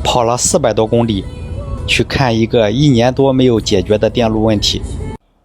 跑了400多公里，去看一个1年多没有解决的电路问题。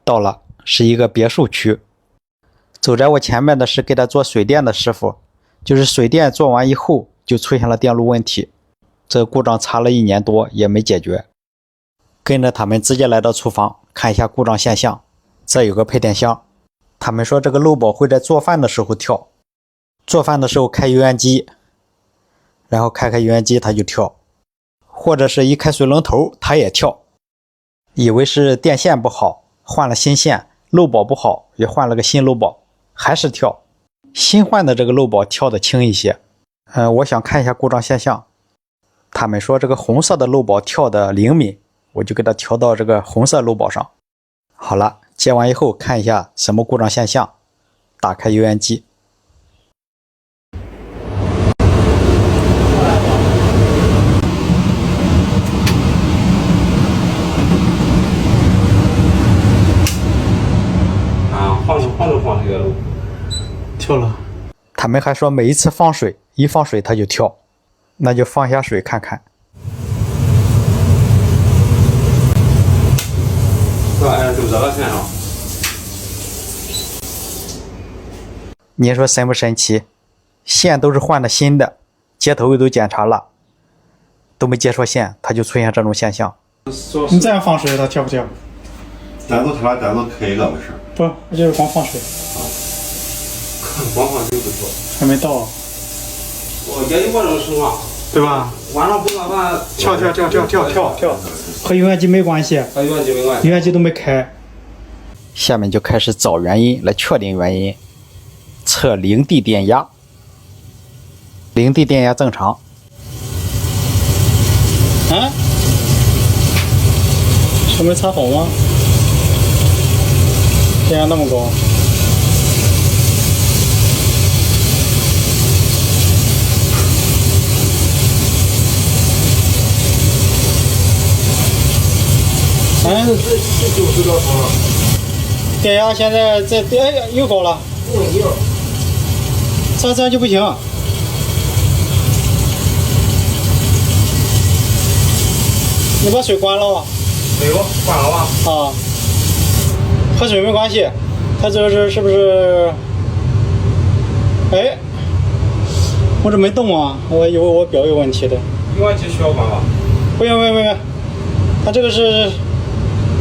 到了，是一个别墅区。走在我前面的是给他做水电的师傅，就是水电做完以后就出现了电路问题，这故障查了1年多也没解决。跟着他们直接来到厨房看一下故障现象。这有个配电箱，他们说这个漏保会在做饭的时候跳，做饭的时候开油烟机，然后开油烟机它就跳，或者是一开水龙头它也跳，以为是电线不好，换了新线，漏保不好也换了个新漏保，还是跳。新换的这个漏保跳的轻一些。我想看一下故障现象，他们说这个红色的漏保跳的灵敏，我就给它调到这个红色漏保上。好了，接完以后看一下什么故障现象，打开油烟机。放这个路，跳了。他们还说每一次放水，一放水它就跳，那就放下水看看。就这个线上。你说神不神奇？线都是换的新的，接头都检查了，都没接错线，它就出现这种现象。你这样放水它跳不跳？单独它把单独开一个没事。不，我就是光放水。光放水不跳。还没到。我也有过这种情况，对吧？晚上不做饭，跳，和油烟机没关系。和油烟机没关系。油烟机都没开。下面就开始找原因来确定原因，测零地电压。零地电压正常。啊？是没插好吗？电压那么高。90多头。电压现在又高了。这样就不行。你把水关了。没有，关了吧？啊，和水没关系，它这是不是？哎，我这没动啊，我以为我表有问题的。油烟机需要关吧？不用，它这个是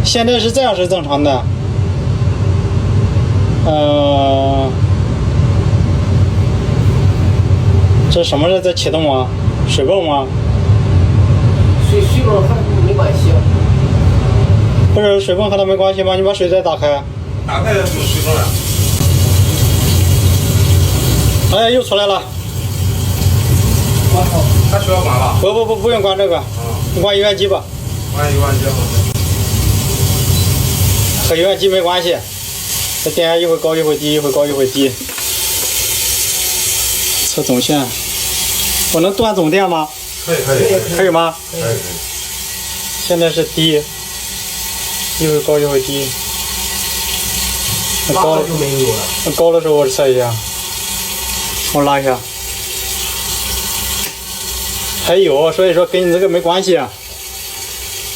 现在是这样是正常的。这什么在启动吗？水泵吗？水泵和没关系。不是水泵和它没关系吗？你把水再打开。打开就是水泵呀。哎，又出来了。它需要关吧？不用关这个。你关油烟机吧。关油烟机。和油烟机没关系，这电压一会高一会低，一会高一会低。测总线，我能断总电吗？可以吗？可以。现在是低，一会高一会低。那高就没有了。那高的时候我测一下，我拉一下。还有，所以说跟你这个没关系啊。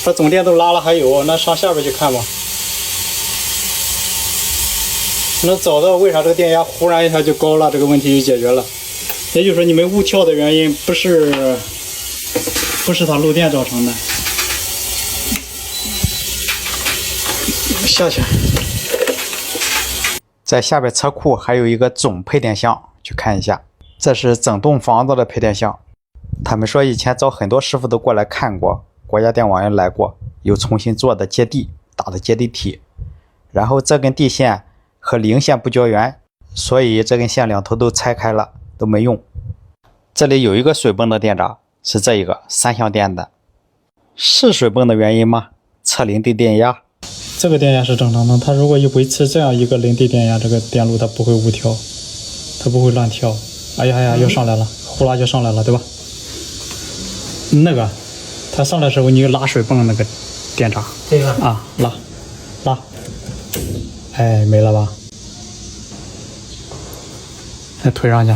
把总电都拉了还有，那上下边去看吧。能找到为啥这个电压忽然一下就高了，这个问题就解决了。也就是说你们误跳的原因不是它漏电造成的。下去。在下边车库还有一个总配电箱，去看一下。这是整栋房子的配电箱。他们说以前找很多师傅都过来看过，国家电网也来过，有重新做的接地，打的接地体，然后这根地线和零线不交源，所以这根线两头都拆开了，都没用。这里有一个水泵的电闸，是这一个3相电的，是水泵的原因吗？测零地电压。这个电压是正常的，它如果维持这样一个零地电压，这个电路它不会误跳，它不会乱跳。哎呀，又上来了，呼啦就上来了，对吧？那个，它上来的时候你拉水泵那个电闸，这个啊，拉，哎，没了吧？再推上去，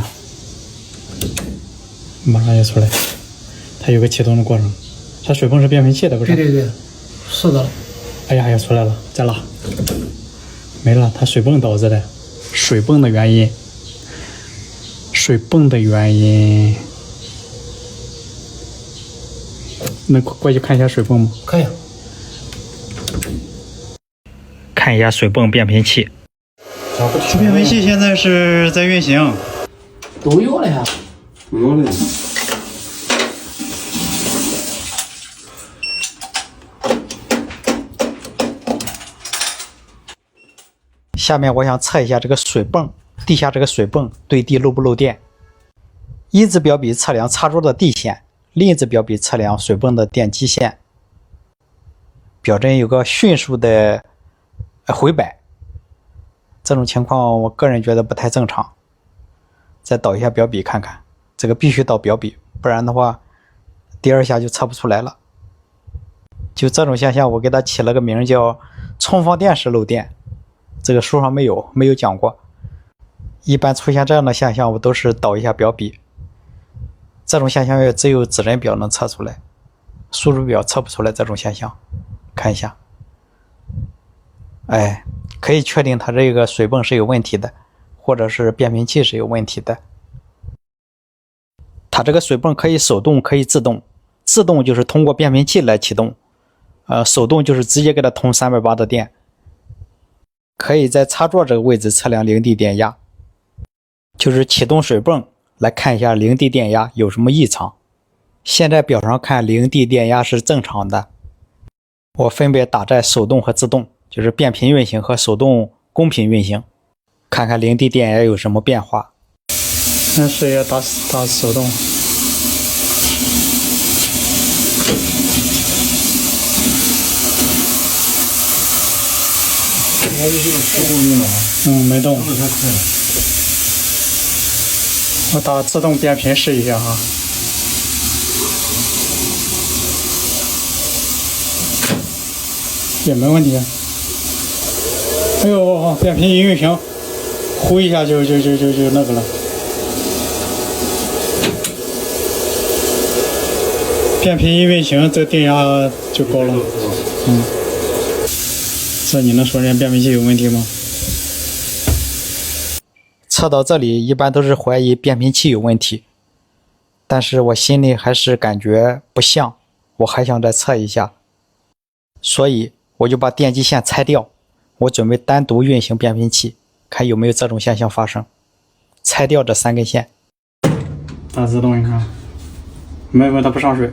马上就出来。它有个启动的过程。它水泵是变频器的，不是？对对对，是的。哎呀哎呀，出来了，再拉。没了，它水泵导致的。水泵的原因。水泵的原因。能过去看一下水泵吗？可以。看一下水泵变频器。这变频器现在是在运行。都有了呀。不用了。下面我想测一下这个水泵，地下这个水泵对地漏不漏电。一只表笔测量插座的地线，另一只表笔测量水泵的电基线。表针有个迅速的回摆，这种情况我个人觉得不太正常。再导一下表笔看看，这个必须导表笔，不然的话第二下就测不出来了。就这种现象我给它起了个名叫充放电时漏电，这个书上没有讲过。一般出现这样的现象我都是导一下表笔，这种现象也只有指针表能测出来，输入表测不出来这种现象。看一下，哎，可以确定它这个水泵是有问题的，或者是变频器是有问题的。它这个水泵可以手动可以自动，自动就是通过变频器来启动，手动就是直接给它通380的电。可以在插座这个位置测量零地电压，就是启动水泵来看一下零地电压有什么异常。现在表上看零地电压是正常的，我分别打在手动和自动，就是变频运行和手动公频运行，看看零地电压有什么变化。那是要打手动。没动。我打自动变频试一下哈。也没问题。哎呦，变频一运行，呼一下就那个了。变频一运行，这电压就高了。这你能说人家变频器有问题吗？测到这里一般都是怀疑变频器有问题，但是我心里还是感觉不像，我还想再测一下，所以我就把电机线拆掉，我准备单独运行变频器，看有没有这种现象发生。拆掉这3根线。打自动一看，没有，它不上水。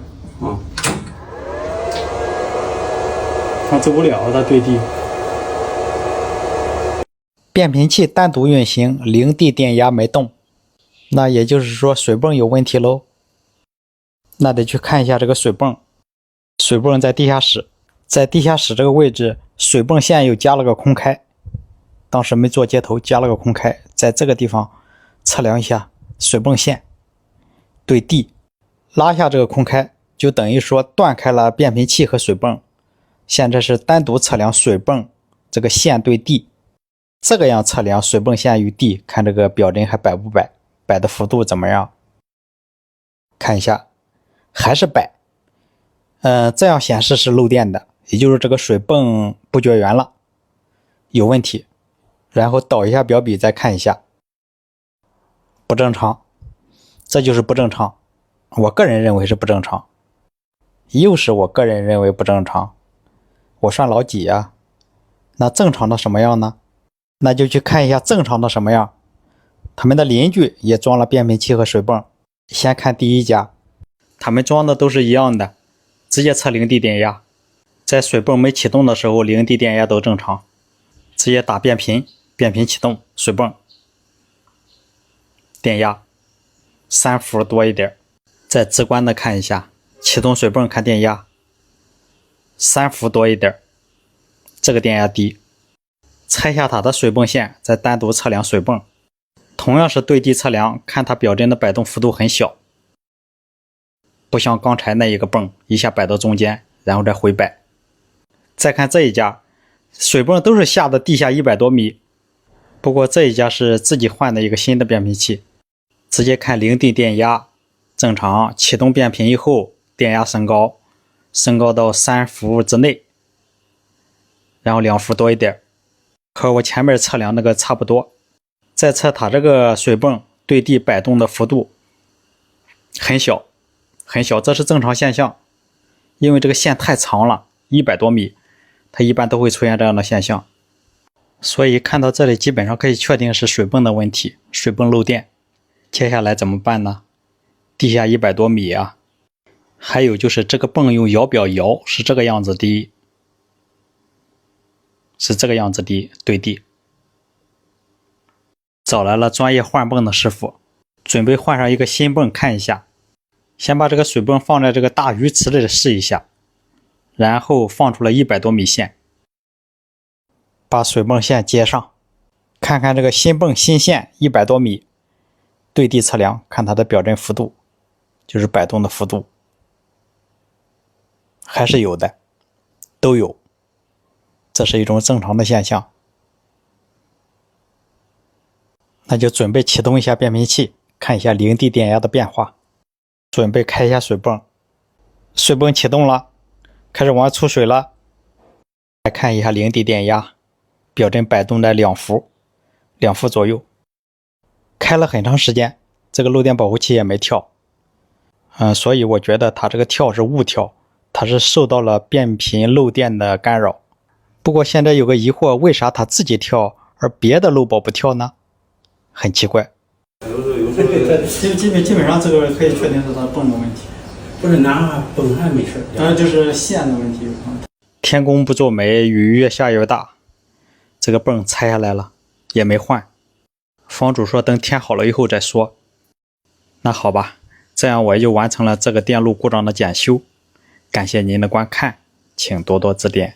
它走不了，它对地。变频器单独运行，零地电压没动，那也就是说水泵有问题喽。那得去看一下这个水泵。水泵在地下室，在地下室这个位置，水泵线又加了个空开，当时没做接头，加了个空开，在这个地方测量一下水泵线对地，拉下这个空开，就等于说断开了变频器和水泵。现在是单独测量水泵这个线对地，这个样测量水泵线与地，看这个表针还摆不摆，摆的幅度怎么样。看一下，还是摆。这样显示是漏电的，也就是这个水泵不绝缘了，有问题。然后导一下表笔再看一下，不正常，这就是不正常。我个人认为是不正常，又是我个人认为不正常。我算老几呀？那正常的什么样呢？那就去看一下正常的什么样。他们的邻居也装了变频器和水泵。先看第一家，他们装的都是一样的，直接测零地电压，在水泵没启动的时候零地电压都正常，直接打变频，变频启动水泵，电压3伏多一点。再直观的看一下，启动水泵看电压3伏多一点，这个电压低。拆下它的水泵线，再单独测量水泵，同样是对地测量，看它表针的摆动幅度很小，不像刚才那一个泵一下摆到中间，然后再回摆。再看这一家，水泵都是下的地下100多米，不过这一家是自己换的一个新的变频器，直接看零地电压正常，启动变频以后电压升高到3伏之内，然后2伏多一点，和我前面测量那个差不多。再测它这个水泵对地摆动的幅度很小，这是正常现象，因为这个线太长了，100多米，它一般都会出现这样的现象。所以看到这里基本上可以确定是水泵的问题，水泵漏电。接下来怎么办呢？地下100多米啊，还有就是这个泵用摇表摇是这个样子的，对地。找来了专业换泵的师傅，准备换上一个新泵看一下。先把这个水泵放在这个大鱼池里试一下，然后放出了100多米线，把水泵线接上，看看这个新泵新线100多米，对地测量，看它的表振幅度，就是摆动的幅度，还是有的，都有，这是一种正常的现象。那就准备启动一下变频器，看一下零地电压的变化。准备开一下水泵，水泵启动了，开始往外出水了。来看一下零地电压，表振摆动在2伏左右。开了很长时间，这个漏电保护器也没跳。所以我觉得它这个跳是误跳，它是受到了变频漏电的干扰。不过现在有个疑惑，为啥它自己跳，而别的漏保不跳呢？很奇怪。基本上这个可以确定是它泵的问题，不是拿泵还没事，当然就是线的问题。天公不作美，雨越下越大，这个泵拆下来了，也没换。房主说等天好了以后再说。那好吧，这样我也就完成了这个电路故障的检修。感谢您的观看，请多多指点。